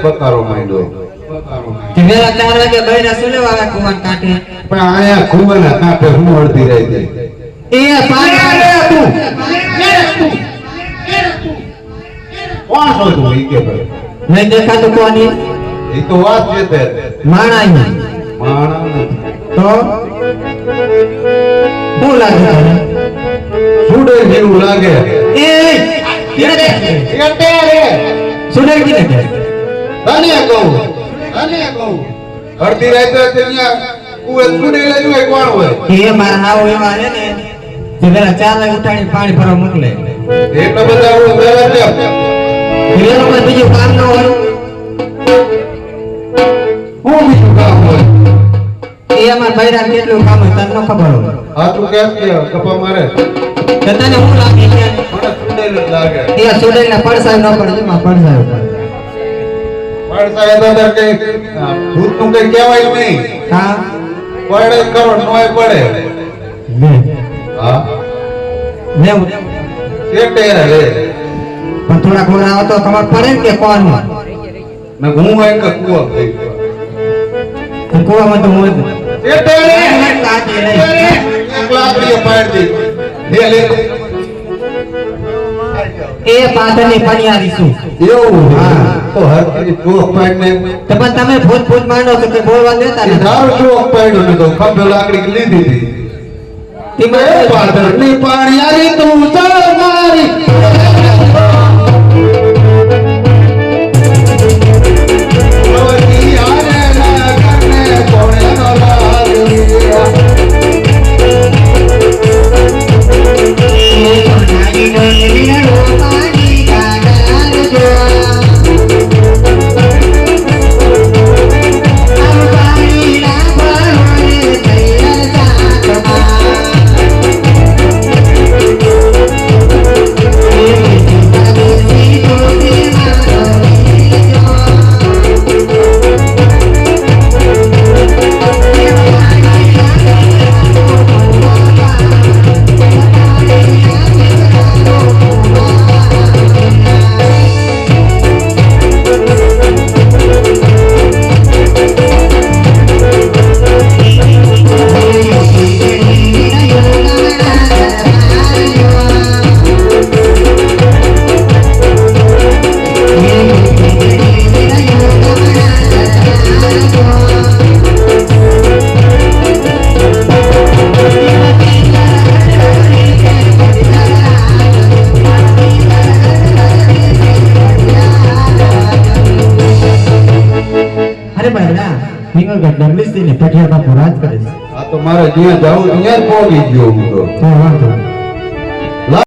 બકારો માંડ્યો વેલા 4 વાગે બૈરા સુલે વાળા કુવાન કાઢે પણ આયા કુવાના કાંઠે હું અડધી રહી એ પાણી તું કોણ છો તું ઈ કે ભાઈ નહીં દેખાતો કોની એ તો વાત છે તે માણા તો શું લાગે તને સુડે જેવું લાગે એ સુડે કી ને તને કહું અડધી રાતે ત્યાં કુવે સુડે લઈ હોય કોણ હોય એ મારા હાવ એવા હે ને જે વેલા 4 વાગે ઉઠાડીને પાણી ભરવા મોકલે એટલા બધા હું વેલા છે એ લોકો બીજું કામ ન હોય હું બીજું કામ હોય એ અમાર બૈરા કેટલું કામ હોય તને ન ખબર હોય આ તું કેમ કે કપા મારે તને હું લાગે છે મને સુડે લાગે એ સુડે ને પડસાય ન પડે માં પડસાય પડસાય તો કે ભૂત નું કઈ કહેવાય નહીં હા પડે કરો નોય પડે હા ને કેટે રે પણ થોડા ઘોડા આવો તો ખબર પડે કે કોણ મે હું હોય કે કુવા થઈ તો કુવામાં તો મોજ કેટે રે એક લાકડી પાડ દી લે એ પાથરની પણિયારી શું એવું હા તો હરકી ચોક પાડને તો પણ તમે ભૂત ભૂત માંડો છો કે બોલવા દેતા ને દારૂ ચોક પાડ્યો ને તો ખંભે લાકડી લીધી હતી તીમે પાથરની પણિયારી તું ચલ મારી ડગલીસ થી ને પટિયાળમાં પુરાજ કરે છે આ તો મારે જ્યાં જાવું ત્યાં પહોંચી ગયો હું તો વાંધો